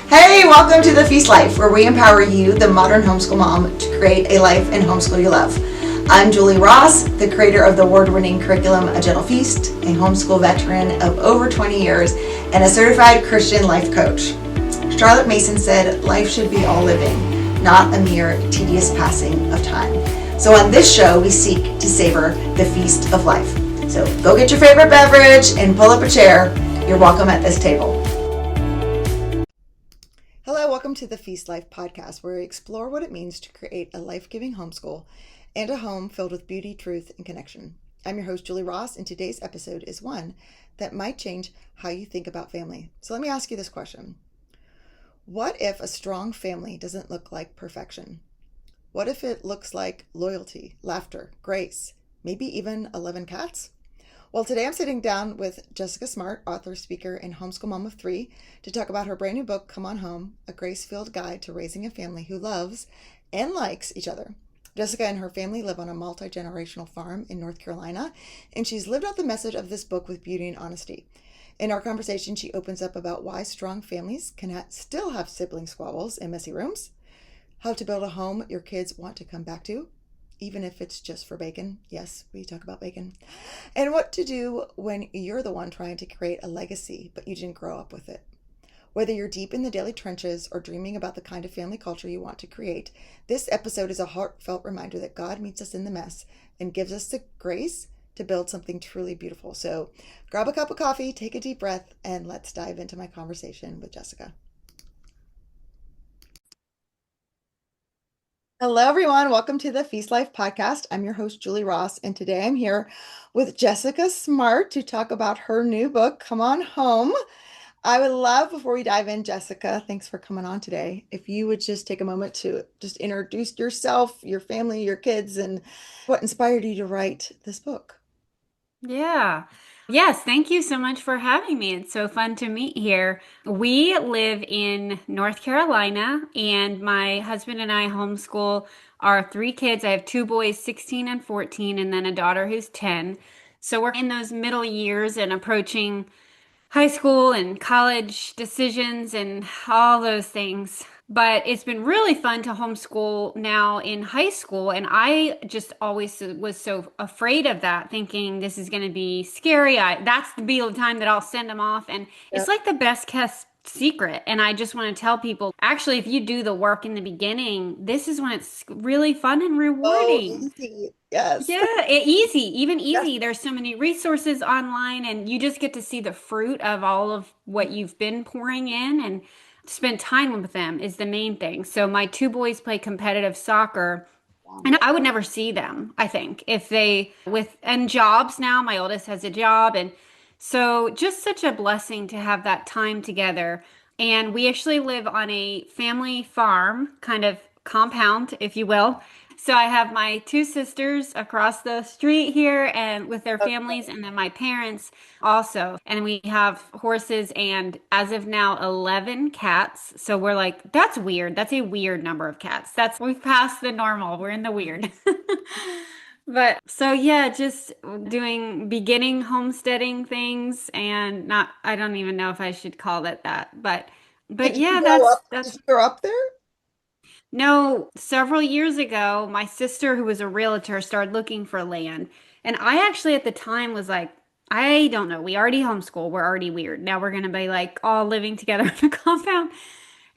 Hey, welcome to The Feast Life, where we empower you, the modern homeschool mom, to create a life and homeschool you love. I'm Julie Ross, the creator of the award-winning curriculum A Gentle Feast, a homeschool veteran of over 20 years, and a certified Christian life coach. Charlotte Mason said, life should be all living, not a mere tedious passing of time. So on this show, we seek to savor the feast of life. So go get your favorite beverage and pull up a chair. You're welcome at this table. Hello, welcome to the Feast Life podcast, where we explore what it means to create a life-giving homeschool and a home filled with beauty, truth, and connection. I'm your host, Julie Ross, and today's episode is one that might change how you think about family. So let me ask you this question. What if a strong family doesn't look like perfection? What if it looks like loyalty, laughter, grace, maybe even 11 cats? Well, today I'm sitting down with Jessica Smartt, author, speaker, and homeschool mom of 3, to talk about her brand new book, Come On Home, a grace-filled guide to raising a family who loves and likes each other. Jessica and her family live on a multi-generational farm in North Carolina, and she's lived out the message of this book with beauty and honesty. In our conversation, she opens up about why strong families can still have sibling squabbles and messy rooms, how to build a home your kids want to come back to, even if it's just for bacon. Yes, we talk about bacon. And what to do when you're the one trying to create a legacy, but you didn't grow up with it. Whether you're deep in the daily trenches or dreaming about the kind of family culture you want to create, this episode is a heartfelt reminder that God meets us in the mess and gives us the grace to build something truly beautiful. So grab a cup of coffee, take a deep breath, and let's dive into my conversation with Jessica. Hello, everyone. Welcome to the Feast Life podcast. I'm your host, Julie Ross, and today I'm here with Jessica Smartt to talk about her new book, Come On Home. I would love, before we dive in, Jessica, thanks for coming on today, if you would just take a moment to just introduce yourself, your family, your kids, and what inspired you to write this book. Yeah. Yes, thank you so much for having me. It's so fun to meet here. We live in North Carolina, and my husband and I homeschool our 3 kids. I have 2 boys, 16 and 14, and then a daughter who's 10. So we're in those middle years and approaching high school and college decisions and all those things. But it's been really fun to homeschool now in high school. And I just always was so afraid of that, thinking this is going to be scary. That's the be the time that I'll send them off. And it's Yep. like the best kept secret. And I just want to tell people, actually, if you do the work in the beginning, this is when it's really fun and Oh, rewarding. easy. Yes. Yeah, easy, even Yes. easy. There's so many resources online, and you just get to see the fruit of all of what you've been pouring in and spend time with them is the main thing. So my 2 boys play competitive soccer, and I would never see them, I think, if they with and jobs now. My oldest has a job, and so just such a blessing to have that time together. And we actually live on a family farm, kind of compound, if you will. So I have my 2 sisters across the street here and with their families, and then my parents also. And we have horses and as of now 11 cats. So we're like, that's weird. That's a weird number of cats. We've passed the normal. We're in the weird. But so yeah, just doing beginning homesteading things and not I don't even know if I should call it that, but Did you yeah, grow up? Did that's you grow up there? no, several years ago, my sister who was a realtor started looking for land. And I actually at the time was like, I don't know, we already homeschool, we're already weird. Now we're gonna be like all living together in a compound.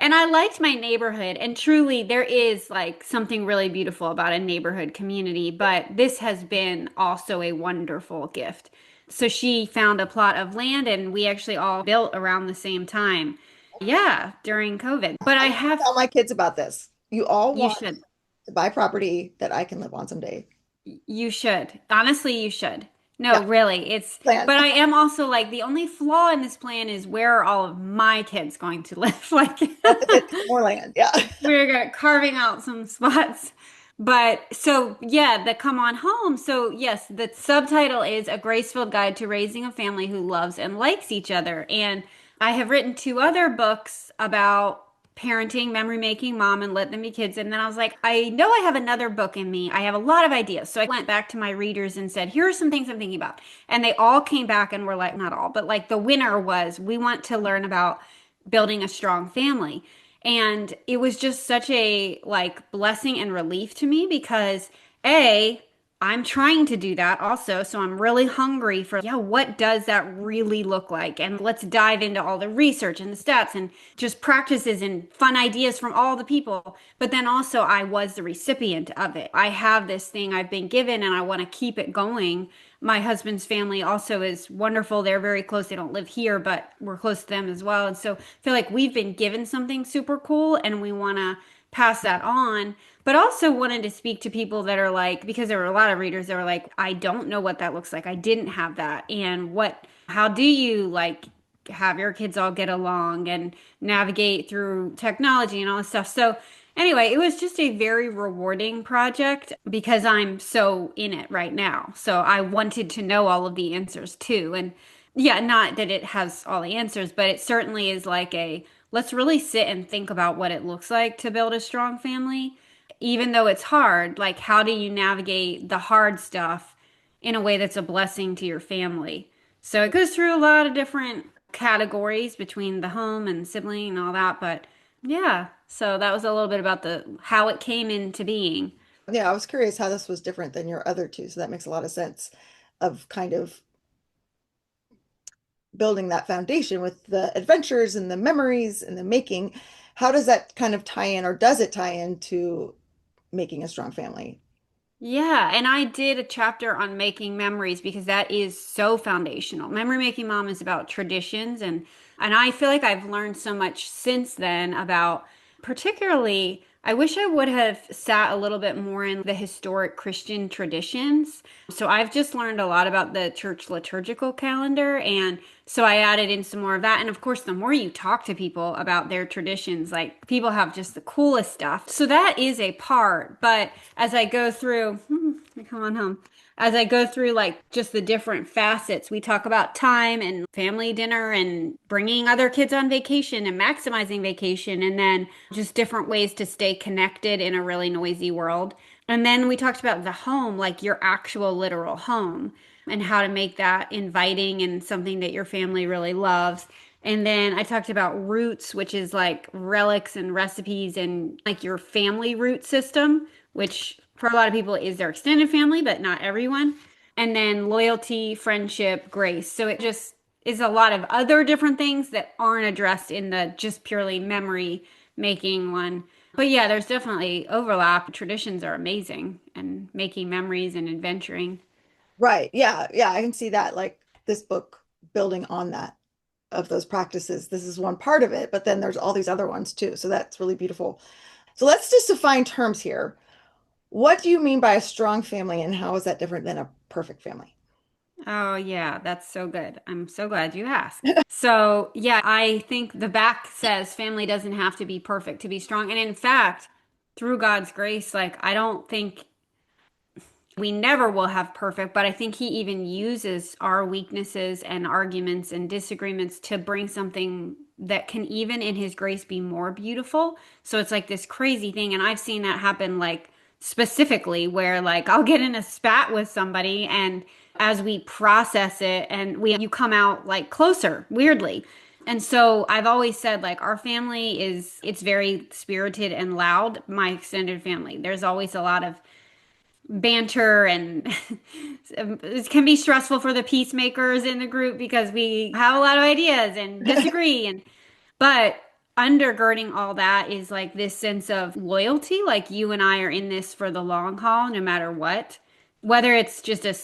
And I liked my neighborhood, and truly, there is like something really beautiful about a neighborhood community, but this has been also a wonderful gift. So she found a plot of land, and we actually all built around the same time. Yeah, during COVID. But I I need to have, tell my kids about this. You all you want should, to buy property that I can live on someday. you should. Honestly, you should. Yeah, No, really, plan. but I am also like, the only flaw in this plan is where are all of my kids going to live? Like, I have to get some more land. Yeah. carving out some spots. But so, yeah, the Come On Home. So, yes, the subtitle is A Graceful Guide to Raising a Family Who Loves and Likes Each Other. And I have written 2 other books about parenting, memory making mom, and let them be kids. And then I was like, I know I have another book in me. I have a lot of ideas. So I went back to my readers and said, here are some things I'm thinking about. And they all came back and were like, not all, but like the winner was, we want to learn about building a strong family. And it was just such a like blessing and relief to me because A, I'm trying to do that also. So I'm really hungry for, yeah, what does that really look like? And let's dive into all the research and the stats and just practices and fun ideas from all the people. But then also, I was the recipient of it. I have this thing I've been given and I want to keep it going. My husband's family also is wonderful. They're very close. They don't live here, but we're close to them as well. And so I feel like we've been given something super cool and we want to pass that on, but also wanted to speak to people that are like, because there were a lot of readers that were like, I don't know what that looks like. I didn't have that. And how do you like have your kids all get along and navigate through technology and all this stuff? So, anyway, it was just a very rewarding project because I'm so in it right now. So, I wanted to know all of the answers too. And yeah, not that it has all the answers, but it certainly is like a let's really sit and think about what it looks like to build a strong family. Even though it's hard, like how do you navigate the hard stuff in a way that's a blessing to your family? So it goes through a lot of different categories between the home and sibling and all that, but yeah, so that was a little bit about the how it came into being. Yeah, I was curious how this was different than your other two, so that makes a lot of sense of kind of building that foundation with the adventures and the memories and the making. How does that kind of tie in, or does it tie into making a strong family? Yeah, and I did a chapter on making memories because that is so foundational. Memory Making Mom is about traditions and I feel like I've learned so much since then about particularly I wish I would have sat a little bit more in the historic Christian traditions. So I've just learned a lot about the church liturgical calendar and so I added in some more of that. And of course, the more you talk to people about their traditions, like people have just the coolest stuff. So that is a part. But as I go through, come on home. As I go through like just the different facets, we talk about time and family dinner and bringing other kids on vacation and maximizing vacation and then just different ways to stay connected in a really noisy world. And then we talked about the home, like your actual literal home and how to make that inviting and something that your family really loves. And then I talked about roots, which is like relics and recipes and like your family root system, which for a lot of people is their extended family, but not everyone. And then loyalty, friendship, grace. So it just is a lot of other different things that aren't addressed in the just purely memory making one. But yeah, there's definitely overlap. Traditions are amazing and making memories and adventuring. Right. Yeah. Yeah. I can see that, like this book building on that of those practices. This is one part of it, but then there's all these other ones too. So that's really beautiful. So let's just define terms here. What do you mean by a strong family, and how is that different than a perfect family? Oh, yeah, that's so good. I'm so glad you asked. So, yeah, I think the back says family doesn't have to be perfect to be strong. And in fact, through God's grace, like, I don't think we never will have perfect, but I think He even uses our weaknesses and arguments and disagreements to bring something that can, even in His grace, be more beautiful. So it's like this crazy thing. And I've seen that happen, like, specifically, where, like, I'll get in a spat with somebody and as we process it and you come out like closer weirdly. And so I've always said like our family is it's very spirited and loud, my extended family. There's always a lot of banter and it can be stressful for the peacemakers in the group because we have a lot of ideas and disagree and but undergirding all that is like this sense of loyalty. Like you and I are in this for the long haul, no matter what. Whether it's just a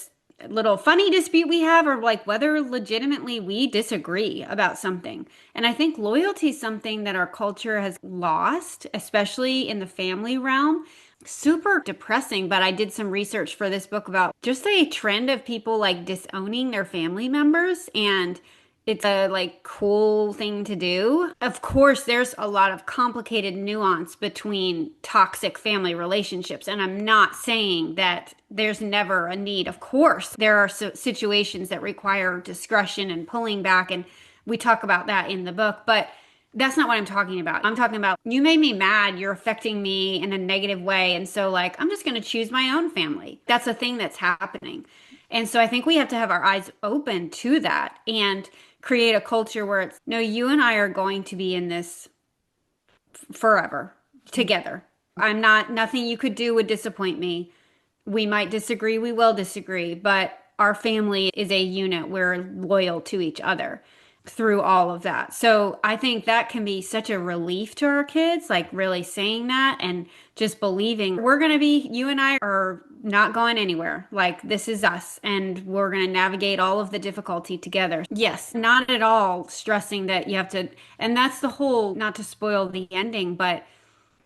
little funny dispute we have, or like whether legitimately we disagree about something. And I think loyalty is something that our culture has lost, especially in the family realm. Super depressing, but I did some research for this book about just a trend of people like disowning their family members and it's a like cool thing to do. Of course, there's a lot of complicated nuance between toxic family relationships, and I'm not saying that there's never a need. Of course, there are situations that require discretion and pulling back, and we talk about that in the book, but that's not what I'm talking about. I'm talking about you made me mad, you're affecting me in a negative way, and so like I'm just going to choose my own family. That's a thing that's happening. And so I think we have to have our eyes open to that and create a culture where it's, no, you and I are going to be in this forever together. I'm not, nothing you could do would disappoint me. We might disagree, we will disagree, but our family is a unit. We're loyal to each other through all of that. So I think that can be such a relief to our kids, like really saying that and just believing we're going to be, you and I are not going anywhere. Like this is us and we're going to navigate all of the difficulty together. Yes, not at all stressing that you have to, and that's the whole, not to spoil the ending, but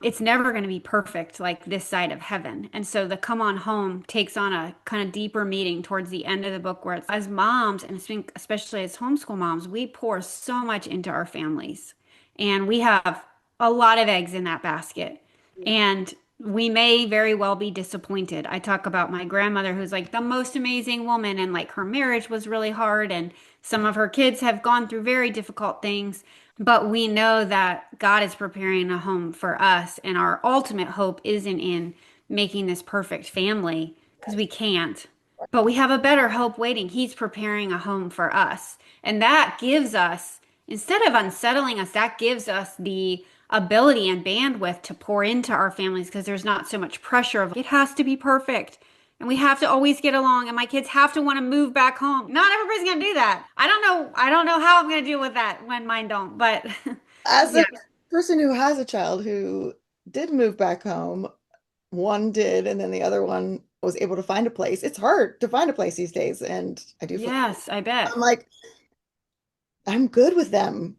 it's never going to be perfect like this side of heaven. And so the come on home takes on a kind of deeper meaning towards the end of the book where it's as moms and especially as homeschool moms, we pour so much into our families and we have a lot of eggs in that basket. And we may very well be disappointed. I talk about my grandmother who's like the most amazing woman and like her marriage was really hard and some of her kids have gone through very difficult things. But we know that God is preparing a home for us, and our ultimate hope isn't in making this perfect family because we can't. But we have a better hope waiting. He's preparing a home for us. And that gives us, instead of unsettling us, that gives us the ability and bandwidth to pour into our families because there's not so much pressure of it has to be perfect. And we have to always get along, and my kids have to want to move back home. Not everybody's gonna do that. I don't know. I don't know how I'm gonna deal with that when mine don't. But As yeah, a person who has a child who did move back home, one did, and then the other one was able to find a place. It's hard to find a place these days, and I do feel yes, I bet. I'm like, I'm good with them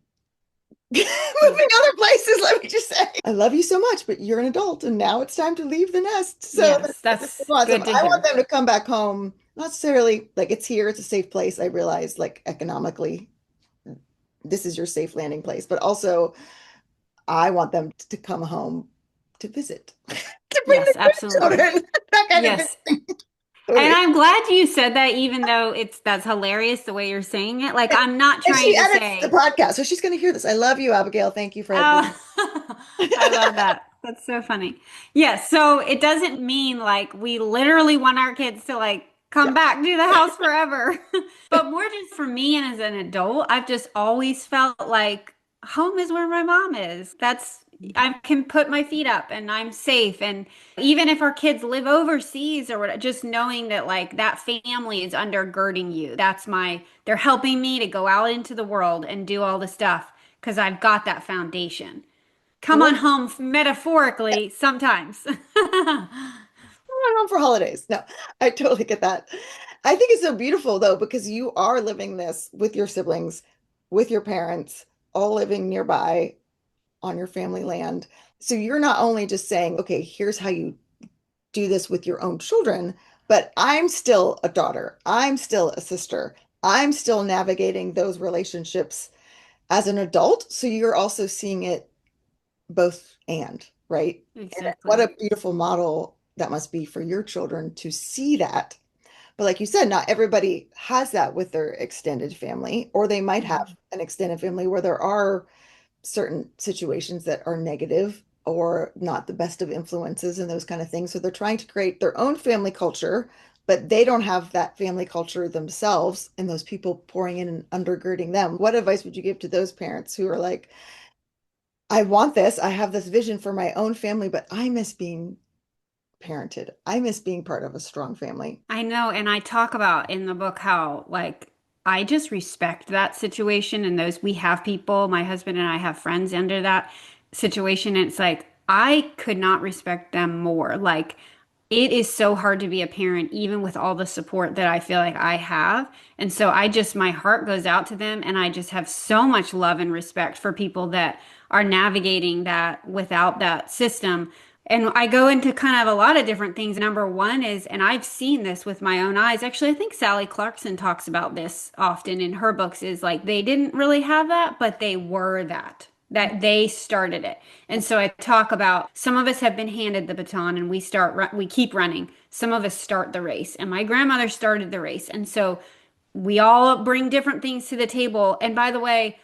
Yeah. moving other places, let me just say. I love you so much, but you're an adult and now it's time to leave the nest. So Yes, that's that's awesome. good to I want hear. them to come back home, not necessarily like it's here, it's a safe place. I realize like economically, this is your safe landing place, but also I want them to come home to visit, to bring Yes, their absolutely. grandchildren, that kind of Yes. visiting. And Totally. I'm glad you said that, even though that's hilarious the way you're saying it. Like I'm not And she trying to edits the say, podcast, so she's going to hear this. I love you, Abigail. Thank you for editing. oh, I love that. That's so funny. Yes, so it doesn't mean like we literally want our kids to like Yeah. come back to the house forever. But more just for me and as an adult, I've just always felt like home is where my mom is. That's I can put my feet up and I'm safe. And even if our kids live overseas or what, just knowing that like that family is undergirding you. They're helping me to go out into the world and do all the stuff because I've got that foundation. Come Well, on home metaphorically sometimes. going home for holidays. No, I totally get that. I think it's so beautiful though, because you are living this with your siblings, with your parents, all living nearby on your family land. So you're not only just saying, okay, here's how you do this with your own children, but I'm still a daughter. I'm still a sister. I'm still navigating those relationships as an adult. So you're also seeing it both and, right? And what Exactly. a beautiful model that must be for your children to see that. But like you said, not everybody has that with their extended family, or they might have Mhm. an extended family where there are certain situations that are negative or not the best of influences and those kind of things. So they're trying to create their own family culture, but they don't have that family culture themselves and those people pouring in and undergirding them. What advice would you give to those parents who are like, I want this. I have this vision for my own family, but I miss being parented. I miss being part of a strong family. I know, and I talk about in the book how like I just respect that situation and those we have people, my husband and I have friends under that situation and it's like I could not respect them more. Like it is so hard to be a parent even with all the support that I feel like I have. And so my heart goes out to them and I just have so much love and respect for people that are navigating that without that system. And I go into kind of a lot of different things. Number one is, and I've seen this with my own eyes. Actually, I think Sally Clarkson talks about this often in her books is like they didn't really have that, but they were that they started it. And so I talk about some of us have been handed the baton and we keep running. Some of us start the race. And my grandmother started the race. And so we all bring different things to the table. And by the way,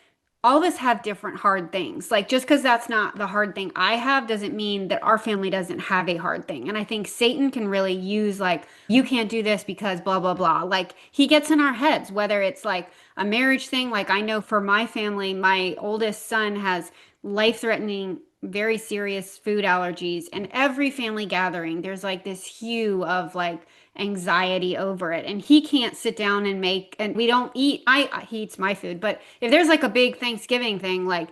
all of us have different hard things. Like just because that's not the hard thing I have doesn't mean that our family doesn't have a hard thing. And I think Satan can really use like, you can't do this because blah, blah, blah. Like he gets in our heads, whether it's like a marriage thing. Like I know for my family, my oldest son has life-threatening, very serious food allergies. And every family gathering, there's like this hue of like anxiety over it. And he can't sit down and make, and we don't eat, he eats my food, but if there's like a big Thanksgiving thing, like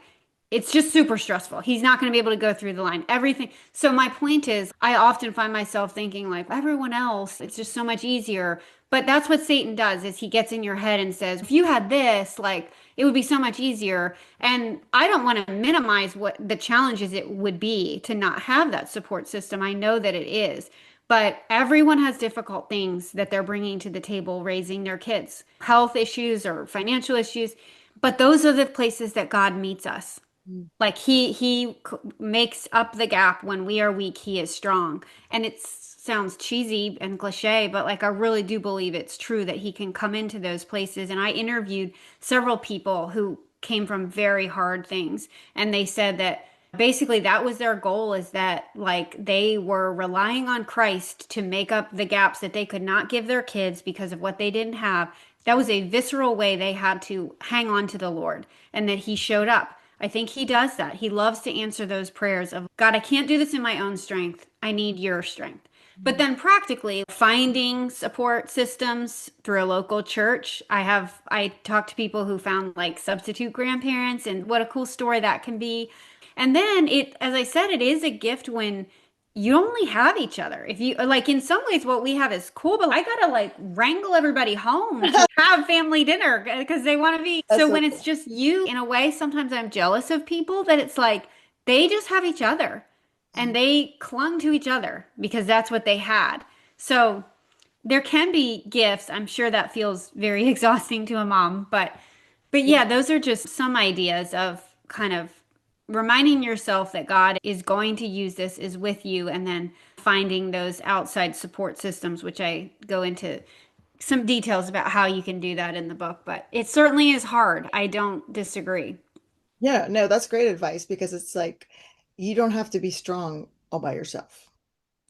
it's just super stressful. He's not going to be able to go through the line, everything. So my point is, I often find myself thinking like everyone else, it's just so much easier. But that's what Satan does is he gets in your head and says, if you had this, like it would be so much easier. And I don't want to minimize what the challenges it would be to not have that support system. I know that it is. But everyone has difficult things that they're bringing to the table raising their kids, health issues or financial issues. But those are the places that God meets us. Mm. Like he makes up the gap when we are weak, he is strong. And it sounds cheesy and cliche, but like I really do believe it's true that he can come into those places. And I interviewed several people who came from very hard things, and they said that basically that was their goal is that like they were relying on Christ to make up the gaps that they could not give their kids because of what they didn't have. That was a visceral way they had to hang on to the Lord and that he showed up. I think he does that. He loves to answer those prayers of God, I can't do this in my own strength. I need your strength. But then practically finding support systems through a local church. I talked to people who found like substitute grandparents and what a cool story that can be. And then it, as I said, it is a gift when you only have each other. If you like, in some ways, what we have is cool, but I gotta like wrangle everybody home to have family dinner because they want to be. That's So so when it's cool. just you, in a way, sometimes I'm jealous of people that it's like they just have each other and they clung to each other because that's what they had. So there can be gifts. I'm sure that feels very exhausting to a mom, but Yeah. yeah, those are just some ideas of kind of reminding yourself that God is going to use this is with you and then finding those outside support systems, which I go into some details about how you can do that in the book, but it certainly is hard. I don't disagree. Yeah, no, that's great advice because it's like you don't have to be strong all by yourself.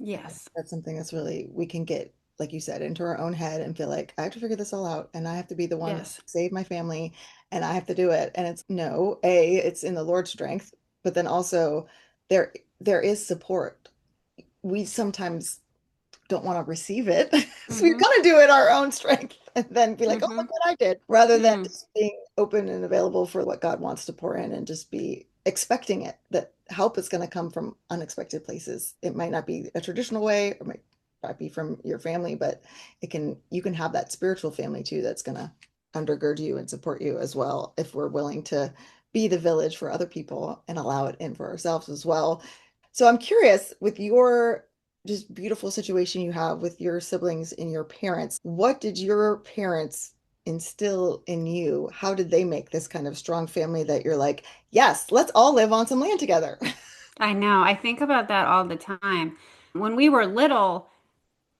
Yes. That's something that's really, we can get, like you said, into our own head and feel like I have to figure this all out and I have to be the one to Yes. save my family and I have to do it. And it's no, A, it's in the Lord's strength, but then also there there is support. We sometimes don't want to receive it. So we've Mm-hmm. got to do it our own strength and then be like, oh, Mm-hmm. look what I did, rather than Mm. just being open and available for what God wants to pour in and just be expecting it, that help is going to come from unexpected places. It might not be a traditional way or might not be from your family, but you can have that spiritual family too that's going to undergird you and support you as well if we're willing to be the village for other people and allow it in for ourselves as well. So I'm curious with your just beautiful situation you have with your siblings and your parents. What did your parents instill in you? How did they make this kind of strong family that you're like, yes, let's all live on some land together? I know. I think about that all the time. When we were little,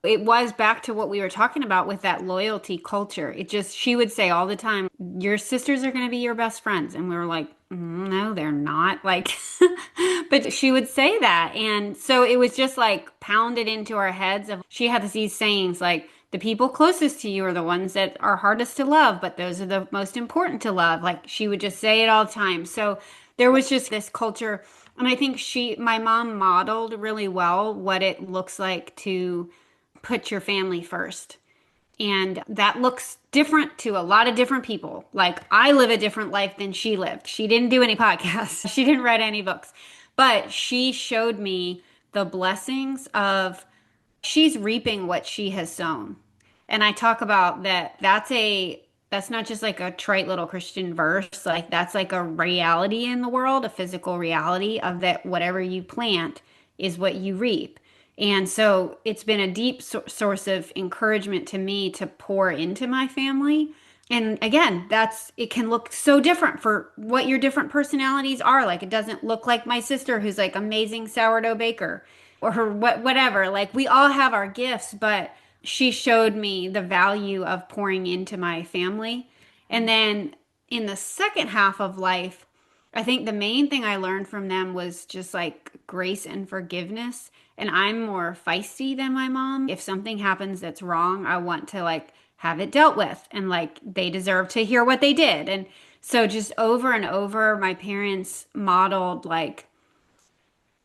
it was back to what we were talking about with that loyalty culture. It just, she would say all the time, your sisters are going to be your best friends. And we were like, no, they're not. Like, but she would say that. And so it was just like pounded into our heads of, she had these sayings like, the people closest to you are the ones that are hardest to love, but those are the most important to love. Like she would just say it all the time. So there was just this culture. And I think my mom modeled really well what it looks like to put your family first. And that looks different to a lot of different people. Like I live a different life than she lived. She didn't do any podcasts. She didn't write any books. But she showed me the blessings of she's reaping what she has sown. And I talk about that that's not just like a trite little Christian verse. Like that's like a reality in the world, a physical reality of that whatever you plant is what you reap. And so it's been a deep source of encouragement to me to pour into my family. And again, it can look so different for what your different personalities are. Like it doesn't look like my sister who's like amazing sourdough baker or her whatever. Like we all have our gifts, but she showed me the value of pouring into my family. And then in the second half of life, I think the main thing I learned from them was just like grace and forgiveness. And I'm more feisty than my mom. If something happens that's wrong, I want to like have it dealt with and like they deserve to hear what they did. And so just over and over, my parents modeled like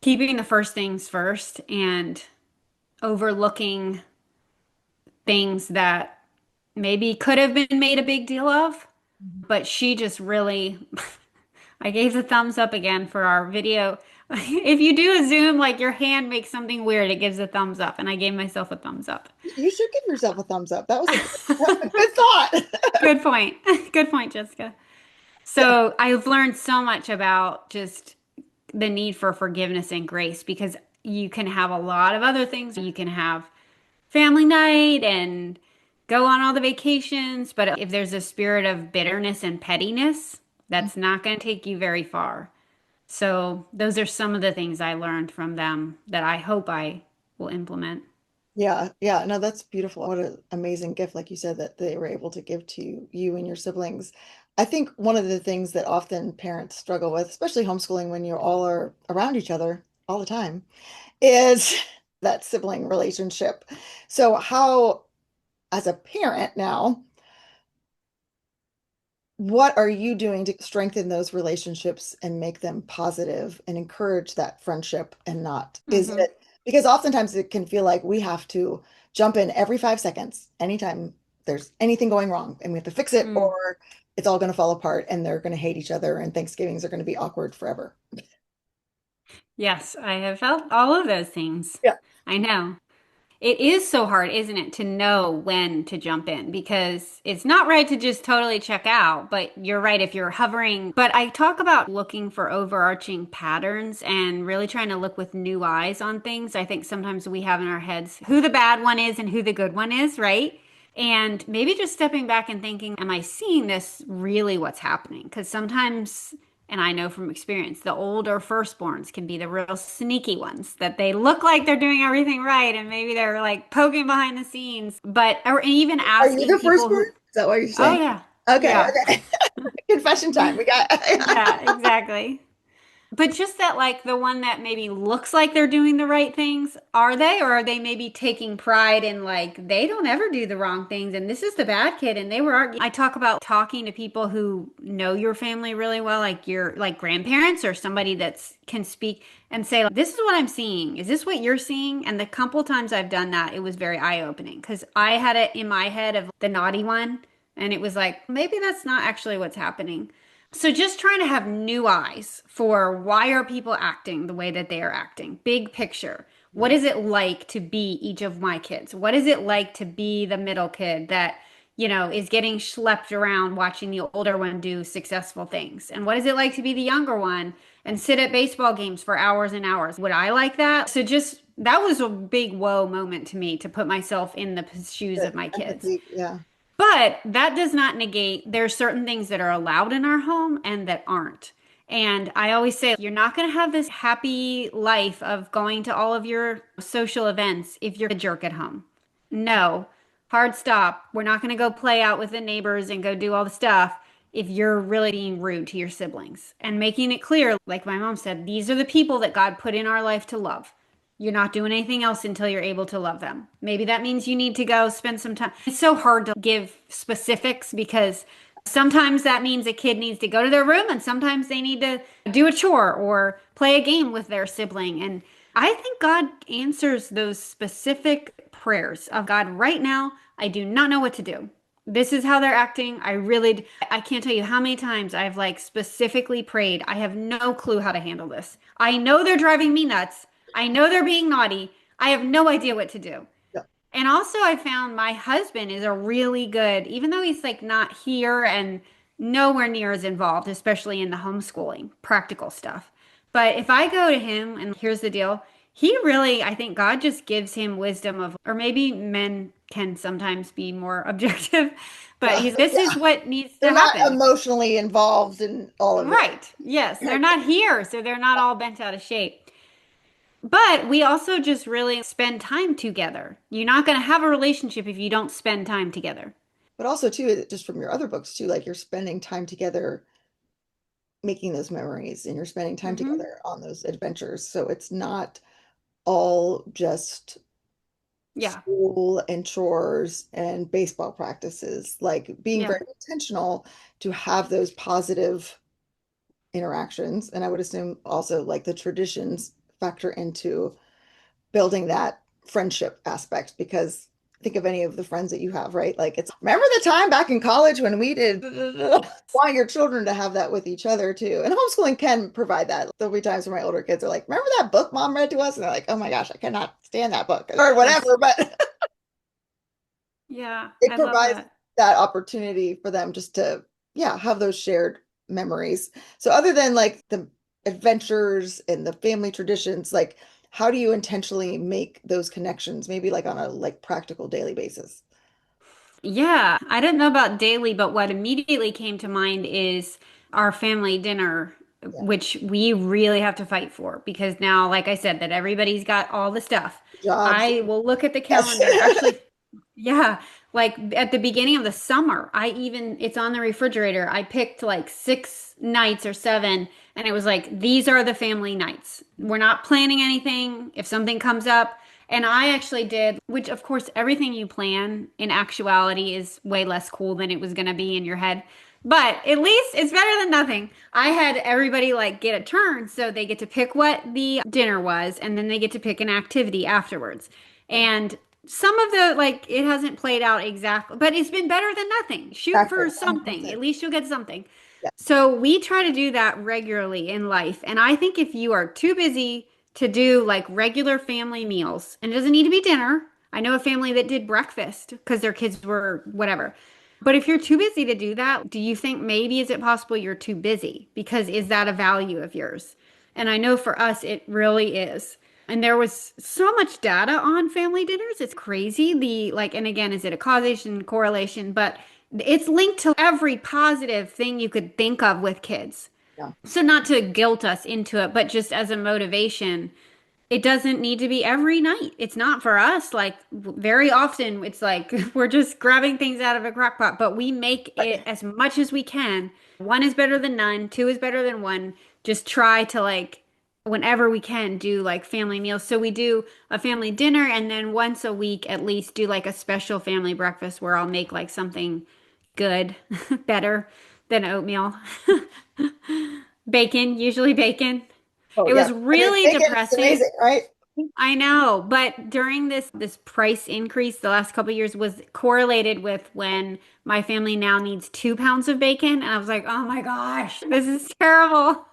keeping the first things first and overlooking things that maybe could have been made a big deal of. But she just really, I gave the thumbs up again for our video. If you do a Zoom, like your hand makes something weird, it gives a thumbs up. And I gave myself a thumbs up. You should give yourself a thumbs up. That was a good thought. Good point. Good point, Jessica. So I've learned so much about just the need for forgiveness and grace because you can have a lot of other things. You can have family night and go on all the vacations, but if there's a spirit of bitterness and pettiness, that's not going to take you very far. So those are some of the things I learned from them that I hope I will implement. Yeah, yeah, no, that's beautiful. What an amazing gift, like you said, that they were able to give to you and your siblings. I think one of the things that often parents struggle with, especially homeschooling when you all are around each other all the time, is that sibling relationship. So how, as a parent now, what are you doing to strengthen those relationships and make them positive and encourage that friendship and not, is Hmm. it, because oftentimes it can feel like we have to jump in every 5 seconds, anytime there's anything going wrong and we have to fix it Mm. or it's all going to fall apart and they're going to hate each other and Thanksgivings are going to be awkward forever. Yes, I have felt all of those things. Yeah. I know. It is so hard, isn't it, to know when to jump in because it's not right to just totally check out, but you're right if you're hovering. But I talk about looking for overarching patterns and really trying to look with new eyes on things. I think sometimes we have in our heads who the bad one is and who the good one is, right? And maybe just stepping back and thinking, am I seeing this really what's happening? Because sometimes, and I know from experience, the older firstborns can be the real sneaky ones that they look like they're doing everything right and maybe they're like poking behind the scenes, but or even Are you asking the people firstborn? who, Is that what you're oh saying? yeah, Okay, yeah, okay. Confession time. We got yeah, exactly. But just that, like the one that maybe looks like they're doing the right things, are they? Or are they maybe taking pride in like they don't ever do the wrong things and this is the bad kid and they were arguing. I talk about talking to people who know your family really well, like your like grandparents or somebody that's can speak and say, like, this is what I'm seeing. Is this what you're seeing? And the couple times I've done that, it was very eye-opening because I had it in my head of the naughty one, and it was like, maybe that's not actually what's happening. So just trying to have new eyes for why are people acting the way that they are acting? Big picture. What is it like to be each of my kids? What is it like to be the middle kid that, is getting schlepped around watching the older one do successful things? And what is it like to be the younger one and sit at baseball games for hours and hours? Would I like that? So just that was a big whoa moment to me to put myself in the shoes the of my kids. empathy. Yeah. But that does not negate there's certain things that are allowed in our home and that aren't. And I always say you're not going to have this happy life of going to all of your social events if you're a jerk at home. No, hard stop. We're not going to go play out with the neighbors and go do all the stuff if you're really being rude to your siblings and making it clear, like my mom said, these are the people that God put in our life to love. You're not doing anything else until you're able to love them. Maybe that means you need to go spend some time. It's so hard to give specifics because sometimes that means a kid needs to go to their room and sometimes they need to do a chore or play a game with their sibling. And I think God answers those specific prayers of God right now. I do not know what to do. This is how they're acting. I can't tell you how many times I've like specifically prayed. I have no clue how to handle this. I know they're driving me nuts. I know they're being naughty. I have no idea what to do. Yeah. And also, I found my husband is a really good, even though he's like not here and nowhere near as involved, especially in the homeschooling, practical stuff. But if I go to him, and here's the deal, he really, I think God just gives him wisdom of, or maybe men can sometimes be more objective, but Yeah. this Yeah. is what needs to They're not happen. emotionally involved in all of it. Right. Yes. They're not here, so they're not all bent out of shape. But we also just really spend time together. You're not going to have a relationship if you don't spend time together. But also too, just from your other books too, like you're spending time together making those memories and you're spending time Mm-hmm. together on those adventures. So it's not all just Yeah. school and chores and baseball practices, like being Yeah. very intentional to have those positive interactions. And I would assume also like the traditions factor into building that friendship aspect because think of any of the friends that you have, right? Like it's remember the time back in college when we did want your children to have that with each other too. And homeschooling can provide that. There'll be times where my older kids are like, remember that book mom read to us? And they're like, oh my gosh, I cannot stand that book or That's, whatever. But yeah, it I love provides that. that opportunity for them just to, yeah, have those shared memories. So other than like the adventures and the family traditions, like how do you intentionally make those connections, maybe like on a like practical daily basis? Yeah, I didn't know about daily, but what immediately came to mind is our family dinner, Yeah, which we really have to fight for because now, like I said, that everybody's got all the stuff. jobs. I will look at the Yes. calendar. Actually, yeah, like at the beginning of the summer, it's on the refrigerator. I picked like 6 nights or seven, and it was like, these are the family nights. We're not planning anything. If something comes up, and I actually did, which of course, everything you plan in actuality is way less cool than it was going to be in your head. But at least it's better than nothing. I had everybody like get a turn, so they get to pick what the dinner was, and then they get to pick an activity afterwards. Yeah, And some of the like it hasn't played out exactly, but it's been better than nothing. Shoot exactly. for something. 100%. At least you'll get something. Yeah, So we try to do that regularly in life. And I think if you are too busy to do like regular family meals, and it doesn't need to be dinner. I know a family that did breakfast because their kids were whatever. But if you're too busy to do that, do you think maybe is it possible you're too busy? Because is that a value of yours? And I know for us, it really is. And there was so much data on family dinners. It's crazy. The like, and again, is it a causation, correlation? But it's linked to every positive thing you could think of with kids. yeah, So not to guilt us into it, but just as a motivation, it doesn't need to be every night. It's not for us. Like very often, it's like we're just grabbing things out of a crock pot, but we make it right. as much as we can. One is better than none, two is better than one. Just try to like, whenever we can, do like family meals. So we do a family dinner and then once a week at least do like a special family breakfast where I'll make like something good, better than oatmeal. Bacon, usually bacon. Oh It yeah. was And it's really bacon, it's depressing. amazing, right? I know, but during this price increase the last couple of years was correlated with when my family now needs 2 pounds of bacon, and I was like, oh my gosh, this is terrible.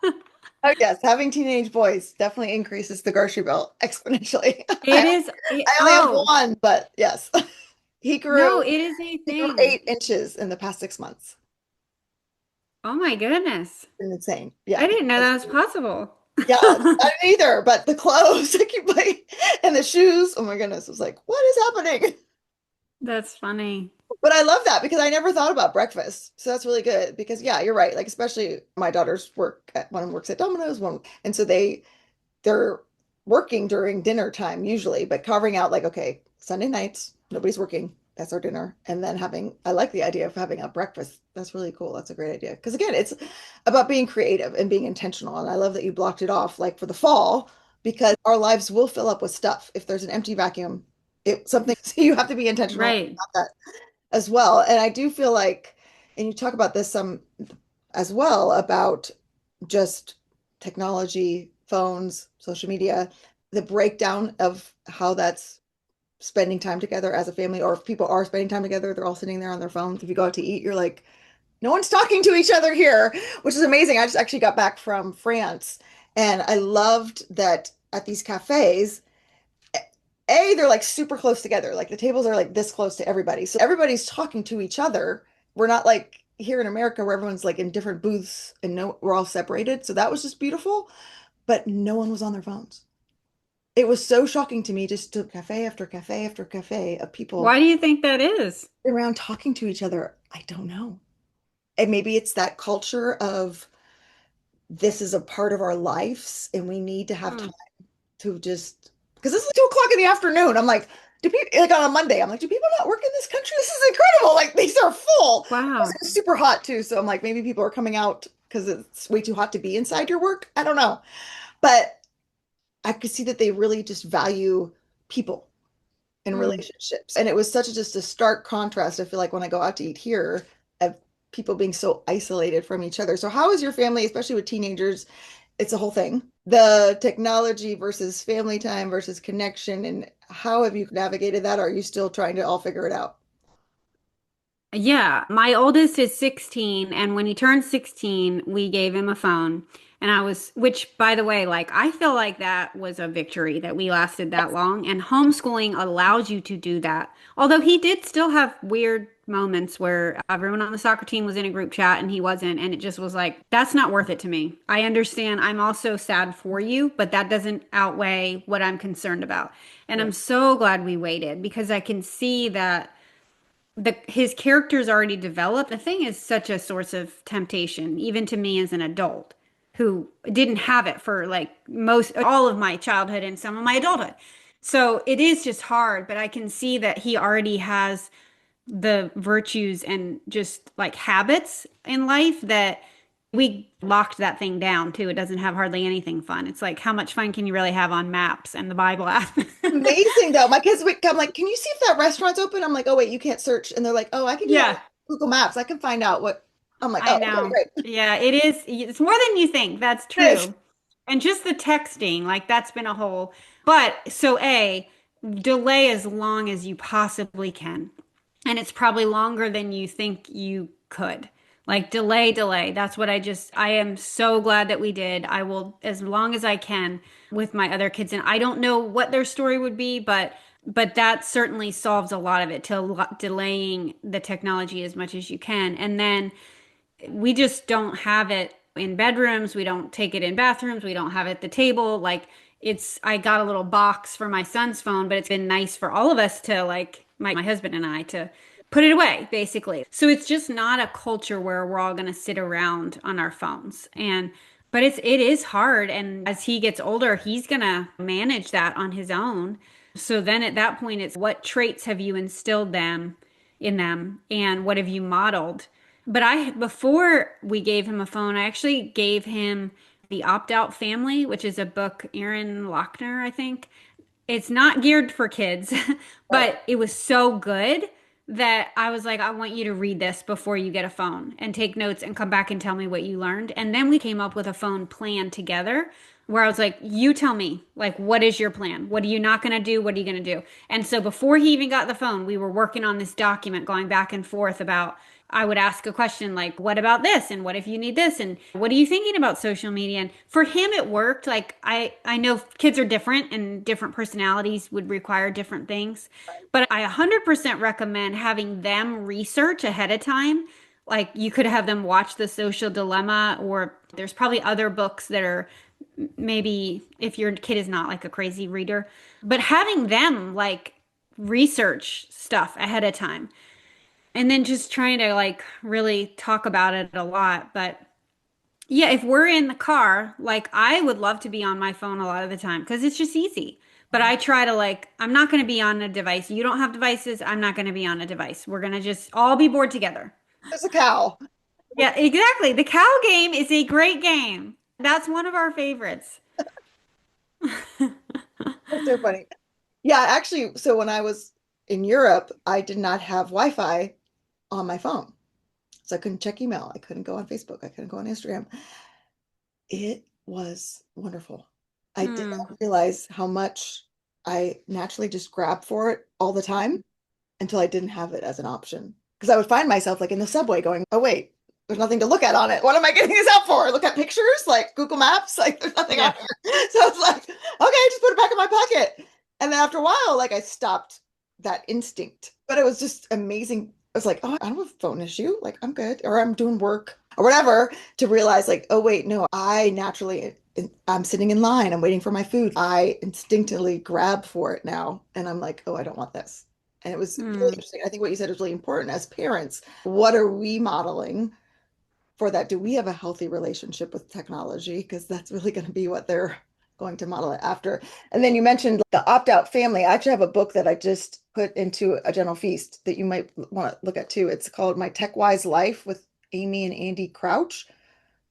Oh yes, having teenage boys definitely increases the grocery bill exponentially. It is, I only have oh one, but yes. He grew no, it is a he grew thing. 8 inches in the past 6 months. Oh my goodness. It's insane. I Yeah. didn't know that was possible. Yeah, I didn't either, but the clothes I keep like and the shoes, oh my goodness, I was like, what is happening? That's funny. But I love that because I never thought about breakfast. So that's really good because yeah, you're right. Like especially my daughters work at one works at Domino's, one and so they're working during dinner time usually, but carving out like, okay, Sunday nights, nobody's working. That's our dinner. And then I like the idea of having a breakfast. That's really cool. That's a great idea. Because again, it's about being creative and being intentional. And I love that you blocked it off like for the fall, because our lives will fill up with stuff. If there's an empty vacuum, something, so you have to be intentional Right. about that as well. And I do feel like, and you talk about this some as well about just technology, phones, social media, the breakdown of how that's spending time together as a family, or if people are spending time together, they're all sitting there on their phones. If you go out to eat, you're like, no one's talking to each other here, which is amazing. I just actually got back from France and I loved that at these cafes, they're like super close together. Like the tables are like this close to everybody. So everybody's talking to each other. We're not like here in America where everyone's like in different booths and no, we're all separated. So that was just beautiful, but no one was on their phones. It was so shocking to me just to cafe after cafe after cafe of people Why do you think that is? around talking to each other. I don't know. And maybe it's that culture of this is a part of our lives and we need to have Hmm. time to just because this is 2 o'clock in the afternoon. I'm like, do people like on a Monday? I'm like, do people not work in this country? This is incredible. Like these are full. Plus, Wow. it was super hot too, so I'm like, maybe people are coming out because it's way too hot to be inside your work. I don't know, but I could see that they really just value people and Mm. relationships, and it was such a, just a stark contrast. I feel like when I go out to eat here, of people being so isolated from each other. So, how is your family, especially with teenagers? It's a whole thing. The technology versus family time versus connection, and how have you navigated that? Or are you still trying to all figure it out? Yeah, my oldest is 16, and when he turned 16, we gave him a phone. And which by the way, like I feel like that was a victory that we lasted that long. And homeschooling allows you to do that. Although he did still have weird moments where everyone on the soccer team was in a group chat and he wasn't. And it just was like, that's not worth it to me. I understand. I'm also sad for you, but that doesn't outweigh what I'm concerned about. And I'm Right. so glad we waited because I can see that his character's already developed. The thing is such a source of temptation, even to me as an adult who didn't have it for like most all of my childhood and some of my adulthood. So it is just hard, but I can see that he already has the virtues and just like habits in life that we locked that thing down too. It doesn't have hardly anything fun. It's like how much fun can you really have on maps and the Bible app? Amazing though. My kids would come like, can you see if that restaurant's open? I'm like, oh wait, you can't search. And they're like, oh, I can do that with Yeah. Google Maps. I can find out what I'm like, I oh, okay, know. great. Yeah, it is. It's more than you think. That's Finish. true. And just the texting, like that's been a whole. But so delay as long as you possibly can. And it's probably longer than you think you could. Like delay. That's what I am so glad that we did. I will, as long as I can with my other kids. And I don't know what their story would be, but that certainly solves a lot of it to delaying the technology as much as you can. And then we just don't have it in bedrooms. We don't take it in bathrooms. We don't have it at the table. Like I got a little box for my son's phone, but it's been nice for all of us to like my husband and I to put it away, basically. So it's just not a culture where we're all going to sit around on our phones. But it is hard. And as he gets older, he's going to manage that on his own. So then at that point, it's what traits have you instilled in them and what have you modeled? But before we gave him a phone, I actually gave him The Opt-Out Family, which is a book, Aaron Lochner, I think. It's not geared for kids, Right. but it was so good that I was like, I want you to read this before you get a phone and take notes and come back and tell me what you learned. And then we came up with a phone plan together where I was like, you tell me, like, what is your plan? What are you not going to do? What are you going to do? And so before he even got the phone, we were working on this document going back and forth about I would ask a question like, what about this? And what if you need this? And what are you thinking about social media? And for him, it worked. Like, I know kids are different and different personalities would require different things, but I 100% recommend having them research ahead of time. Like, you could have them watch The Social Dilemma, or there's probably other books that are maybe if your kid is not like a crazy reader, but having them like research stuff ahead of time and then just trying to like really talk about it a lot. But yeah, if we're in the car, like I would love to be on my phone a lot of the time because it's just easy. But I try to like, I'm not going to be on a device. You don't have devices. I'm not going to be on a device. We're going to just all be bored together. There's a cow. Yeah, exactly. The cow game is a great game. That's one of our favorites. That's so funny. Yeah, actually, so when I was in Europe, I did not have Wi-Fi on my phone. So I couldn't check email. I couldn't go on Facebook. I couldn't go on Instagram. It was wonderful. I did Hmm. not realize how much I naturally just grabbed for it all the time until I didn't have it as an option. Because I would find myself like in the subway going, oh, wait, there's nothing to look at on it. What am I getting this out for? Look at pictures, like Google Maps, like there's nothing on Yeah. here. So it's like, okay, just put it back in my pocket. And then after a while, like I stopped that instinct. But it was just amazing. I was like, oh, I don't have a phone issue. Like I'm good. Or I'm doing work or whatever to realize like, oh, wait, no, I naturally, I'm sitting in line. I'm waiting for my food. I instinctively grab for it now. And I'm like, oh, I don't want this. And it was really Hmm. interesting. I think what you said is really important as parents. What are we modeling for that? Do we have a healthy relationship with technology? Because that's really going to be what they're going to model it after. And then you mentioned the opt-out family. I actually have a book that I just put into a gentle feast that you might want to look at too. It's called My Tech Wise Life with Amy and Andy Crouch,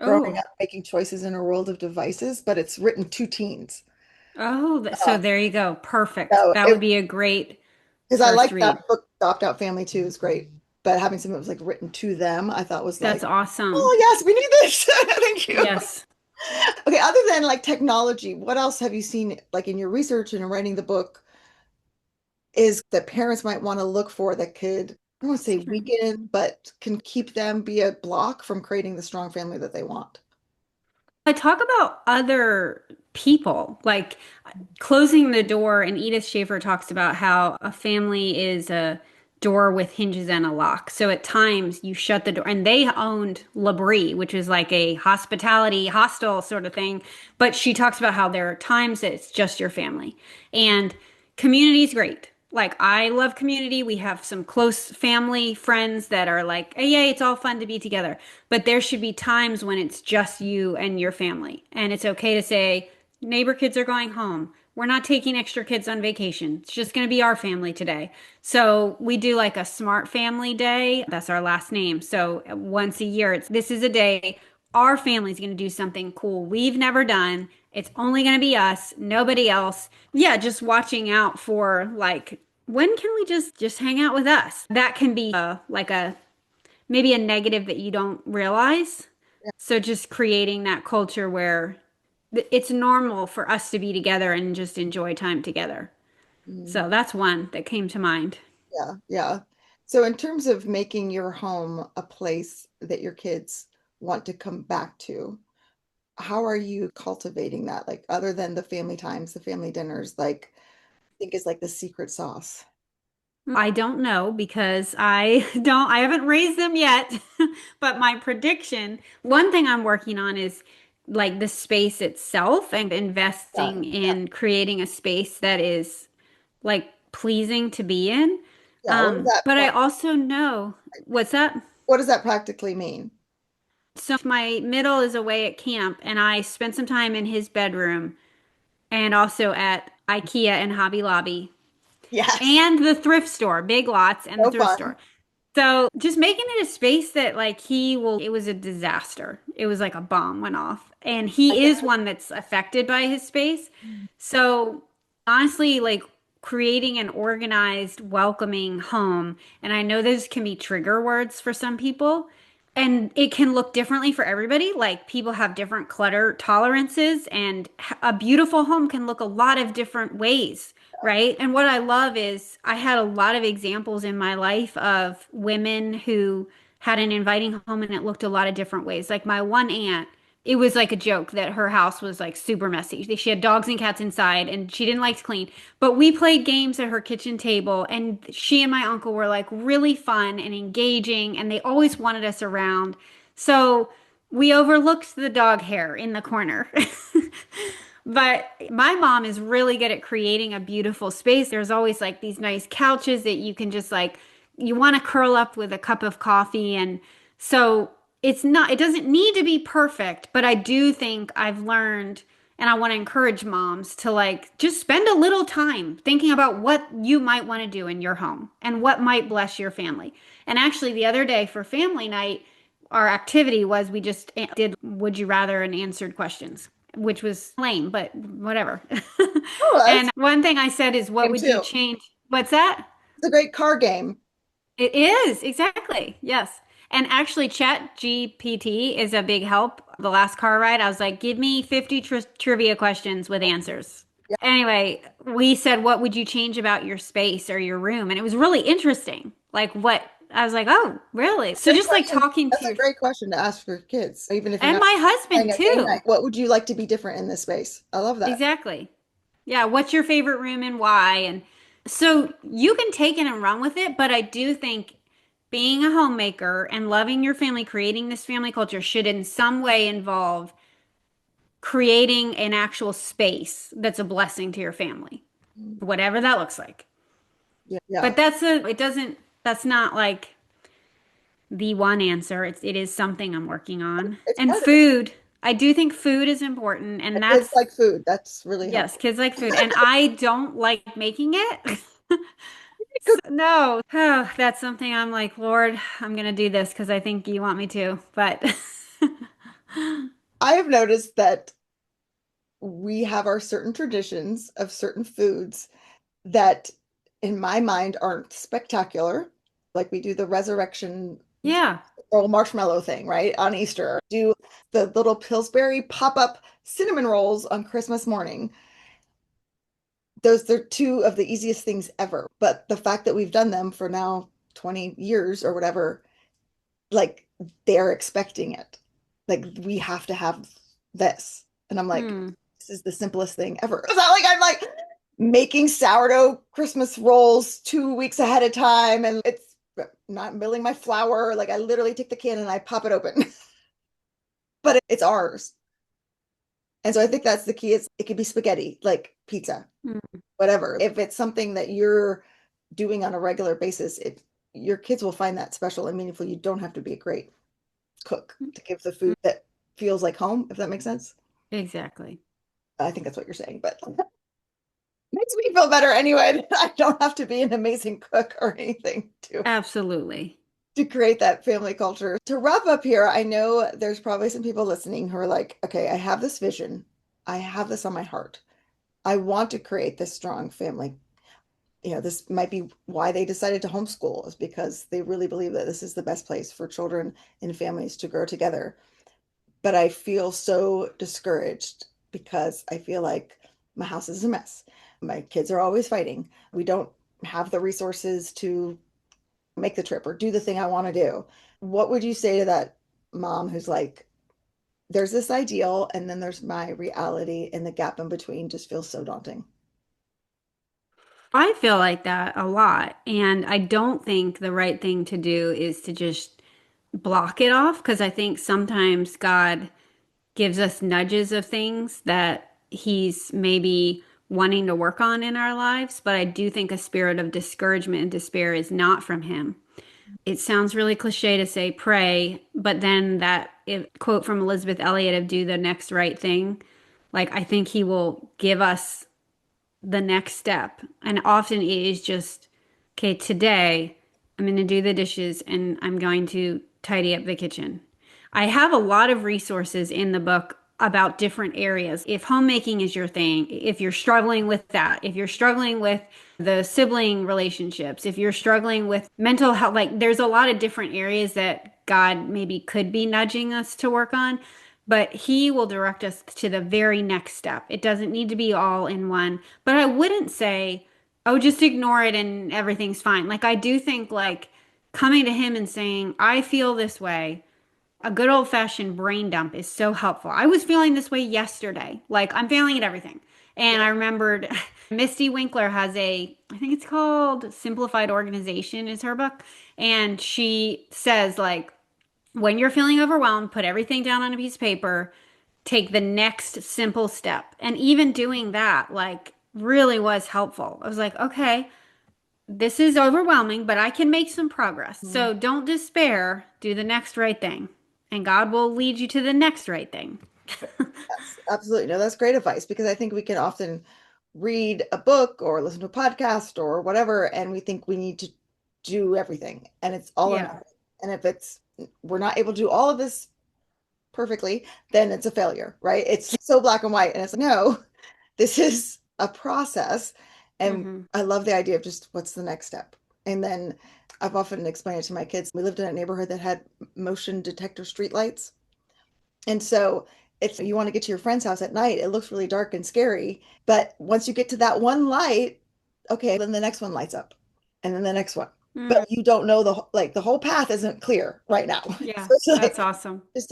growing Oh, up making choices in a world of devices, but it's written to teens. oh, so Uh, there you go. Perfect. so That it would be a great because I first like that read. book, The Opt-Out Family too, is great. But having something that was like written to them, I thought was That's like, awesome. oh yes, we need this. Thank you. Yes. Okay, other than like technology, what else have you seen like in your research and in writing the book is that parents might want to look for that could, I don't want to say weaken, but can keep them be a block from creating the strong family that they want? I talk about other people, like closing the door, and Edith Schaefer talks about how a family is a door with hinges and a lock. So at times you shut the door, and they owned Labrie, which is like a hospitality hostel sort of thing. But she talks about how there are times that it's just your family, and community is great. Like I love community. We have some close family friends that are like, hey, yeah, it's all fun to be together. But there should be times when it's just you and your family. And it's okay to say, neighbor kids are going home. We're not taking extra kids on vacation. It's just going to be our family today. So we do like a Smart Family Day. That's our last name. So once a year, this is a day our family's going to do something cool we've never done. It's only going to be us, nobody else. Yeah, just watching out for like when can we just hang out with us? That can be like a maybe a negative that you don't realize. So just creating that culture where it's normal for us to be together and just enjoy time together. Mm, So that's one that came to mind. yeah, yeah. So in terms of making your home a place that your kids want to come back to, how are you cultivating that? Like other than the family times, the family dinners, like I think is like the secret sauce. I don't know because I haven't raised them yet. But my prediction, one thing I'm working on is like the space itself and Yeah, investing yeah, in creating a space that is like pleasing to be in. yeah. But I also know what's that? What does that practically mean? So my middle is away at camp and I spent some time in his bedroom and also at IKEA and Hobby Lobby Yes, and the thrift store, Big Lots and the so thrift fun. store. So just making it a space that like it was a disaster. It was like a bomb went off. And I he can is one that's affected by his space. imagine. So honestly, like creating an organized, welcoming home. And I know those can be trigger words for some people. And it can look differently for everybody. Like people have different clutter tolerances, and a beautiful home can look a lot of different ways, right? And what I love is I had a lot of examples in my life of women who had an inviting home and it looked a lot of different ways. Like my one aunt, it was like a joke that her house was like super messy. She had dogs and cats inside and she didn't like to clean. But we played games at her kitchen table and she and my uncle were like really fun and engaging and they always wanted us around. So we overlooked the dog hair in the corner. But my mom is really good at creating a beautiful space. There's always like these nice couches that you can just like, you want to curl up with a cup of coffee. And so it doesn't need to be perfect, but I do think I've learned, and I want to encourage moms to like just spend a little time thinking about what you might want to do in your home and what might bless your family. And actually, the other day for family night, our activity was we just did would you rather and answered questions, which was lame, but whatever. Oh, that's And one thing I said is, what game would you too. change? What's that? It's a great car game. It is, exactly. Yes. And actually, Chat GPT is a big help. The last car ride, I was like, give me 50 trivia questions with answers. Yeah, Anyway, we said, what would you change about your space or your room? And it was really interesting. Like, what I was like, oh, really? So great just like question. talking to That's a your, great question to ask for kids, even if you're and not my playing husband a game night. too. What would you like to be different in this space? I love that. Exactly. Yeah, what's your favorite room and why? And so you can take it and run with it, but I do think being a homemaker and loving your family, creating this family culture should in some way involve creating an actual space that's a blessing to your family, whatever that looks like. Yeah, yeah. But that's not like the one answer. It is something I'm working on. It's And part of it. food. I do think food is important, and Kids that's like food. That's really yes, helpful. kids like food, and I don't like making it. Cook- No, oh, that's something I'm like, Lord, I'm gonna do this because I think you want me to. But I have noticed that we have our certain traditions of certain foods that, in my mind, aren't spectacular. Like we do the resurrection yeah, roll marshmallow thing, right? On Easter. Do the little Pillsbury pop-up cinnamon rolls on Christmas morning. Those are two of the easiest things ever. But the fact that we've done them for now 20 years or whatever, like they're expecting it. Like we have to have this. And I'm like, hmm. this is the simplest thing ever. It's not like I'm like making sourdough Christmas rolls 2 weeks ahead of time and it's not milling my flour. Like I literally take the can and I pop it open. But it's ours. And so I think that's the key. It could be spaghetti, like pizza, Hmm. whatever. If it's something that you're doing on a regular basis, your kids will find that special and meaningful. You don't have to be a great cook to give the food that feels like home, if that makes sense. Exactly. I think that's what you're saying, but makes me feel better anyway. I don't have to be an amazing cook or anything Absolutely. to create that family culture. To wrap up here, I know there's probably some people listening who are like, okay, I have this vision. I have this on my heart. I want to create this strong family. This might be why they decided to homeschool is because they really believe that this is the best place for children and families to grow together. But I feel so discouraged because I feel like my house is a mess. My kids are always fighting. We don't have the resources to make the trip or do the thing I want to do. What would you say to that mom who's like, there's this ideal and then there's my reality, and the gap in between just feels so daunting? I feel like that a lot. And I don't think the right thing to do is to just block it off because I think sometimes God gives us nudges of things that He's maybe wanting to work on in our lives. But I do think a spirit of discouragement and despair is not from Him. It sounds really cliche to say pray, but then quote from Elizabeth Elliot of do the next right thing. Like, I think He will give us the next step. And often it is just, okay, today I'm going to do the dishes and I'm going to tidy up the kitchen. I have a lot of resources in the book about different areas. If homemaking is your thing, if you're struggling with that, if you're struggling with the sibling relationships, if you're struggling with mental health, like there's a lot of different areas that God maybe could be nudging us to work on, but He will direct us to the very next step. It doesn't need to be all in one, but I wouldn't say, oh, just ignore it and everything's fine. Like I do think like coming to Him and saying, I feel this way. A good old fashioned brain dump is so helpful. I was feeling this way yesterday. Like I'm failing at everything. And I remembered Misty Winkler has I think it's called Simplified Organization is her book. And she says like, when you're feeling overwhelmed, put everything down on a piece of paper, take the next simple step. And even doing that, like, really was helpful. I was like, okay, this is overwhelming, but I can make some progress. Mm. So don't despair, do the next right thing, and God will lead you to the next right thing. Yes, absolutely. No, that's great advice because I think we can often read a book or listen to a podcast or whatever, and we think we need to do everything, and it's all or Yeah. nothing. And if we're not able to do all of this perfectly, then it's a failure, right? It's so black and white, and it's like, no, this is a process. And Hmm. I love the idea of just what's the next step. And then I've often explained it to my kids. We lived in a neighborhood that had motion detector streetlights. And so if you want to get to your friend's house at night, it looks really dark and scary. But once you get to that one light, okay, then the next one lights up and then the next one. But Mm, you don't know the whole path isn't clear right now. yeah, So it's that's like awesome. just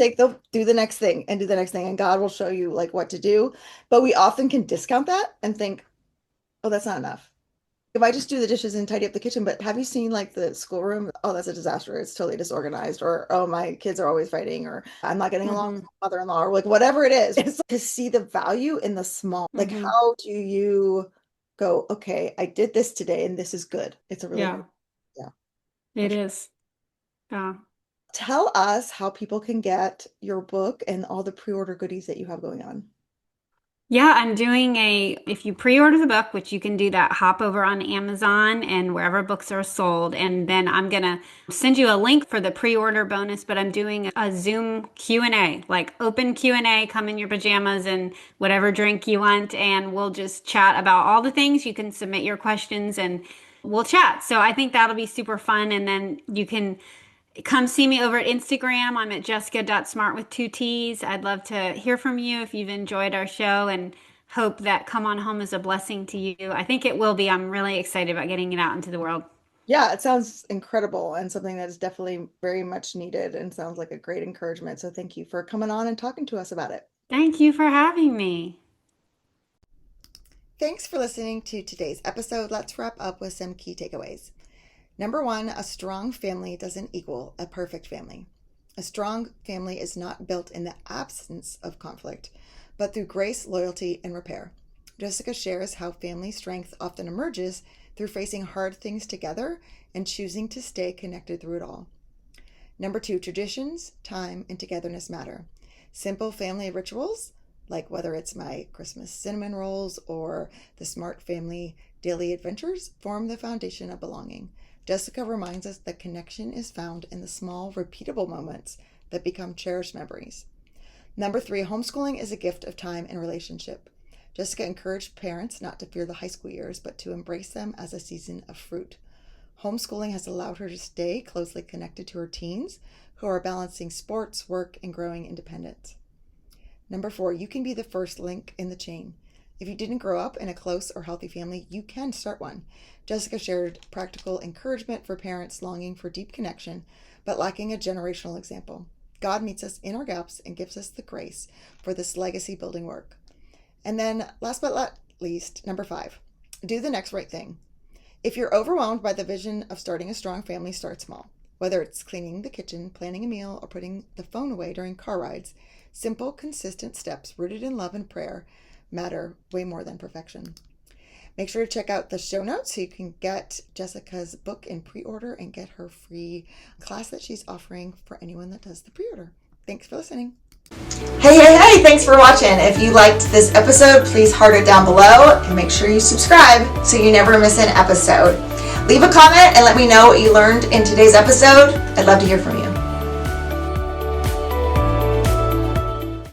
do the next thing and do the next thing and God will show you like what to do. But we often can discount that and think, oh, that's not enough. If I just do the dishes and tidy up the kitchen, but have you seen like the schoolroom? Oh, that's a disaster. It's totally disorganized. Or, oh, my kids are always fighting. Or I'm not getting along with Hmm. my mother-in-law. Or like whatever it is. It's to see the value in the small. Like, Hmm. how do you go, okay, I did this today and this is good. It's a really good, Yeah, yeah, for it sure. is. Yeah. Tell us how people can get your book and all the pre-order goodies that you have going on. Yeah, I'm doing if you pre-order the book, which you can do that, hop over on Amazon and wherever books are sold. And then I'm gonna send you a link for the pre-order bonus, but I'm doing a Zoom Q&A, like open Q&A, come in your pajamas and whatever drink you want, and we'll just chat about all the things. You can submit your questions and we'll chat. So I think that'll be super fun. And then you can come see me over at Instagram. I'm at jessica.smart with 2 T's. I'd love to hear from you if you've enjoyed our show and hope that Come On Home is a blessing to you. I think it will be. I'm really excited about getting it out into the world. Yeah, it sounds incredible and something that is definitely very much needed and sounds like a great encouragement. So thank you for coming on and talking to us about it. Thank you for having me. Thanks for listening to today's episode. Let's wrap up with some key takeaways. Number one, a strong family doesn't equal a perfect family. A strong family is not built in the absence of conflict, but through grace, loyalty, and repair. Jessica shares how family strength often emerges through facing hard things together and choosing to stay connected through it all. Number two, traditions, time, and togetherness matter. Simple family rituals, like whether it's my Christmas cinnamon rolls or the Smart family daily adventures, form the foundation of belonging. Jessica reminds us that connection is found in the small, repeatable moments that become cherished memories. Number three, homeschooling is a gift of time and relationship. Jessica encouraged parents not to fear the high school years, but to embrace them as a season of fruit. Homeschooling has allowed her to stay closely connected to her teens, who are balancing sports, work, and growing independence. Number four, you can be the first link in the chain. If you didn't grow up in a close or healthy family, you can start one. Jessica shared practical encouragement for parents longing for deep connection, but lacking a generational example. God meets us in our gaps and gives us the grace for this legacy building work. And then last but not least, number five, do the next right thing. If you're overwhelmed by the vision of starting a strong family, start small. Whether it's cleaning the kitchen, planning a meal, or putting the phone away during car rides, simple, consistent steps rooted in love and prayer matter way more than perfection. Make sure to check out the show notes so you can get Jessica's book in pre-order and get her free class that she's offering for anyone that does the pre-order. Thanks for listening. Hey, thanks for watching. If you liked this episode, please heart it down below and make sure you subscribe so you never miss an episode. Leave a comment and let me know what you learned in today's episode. I'd love to hear from you.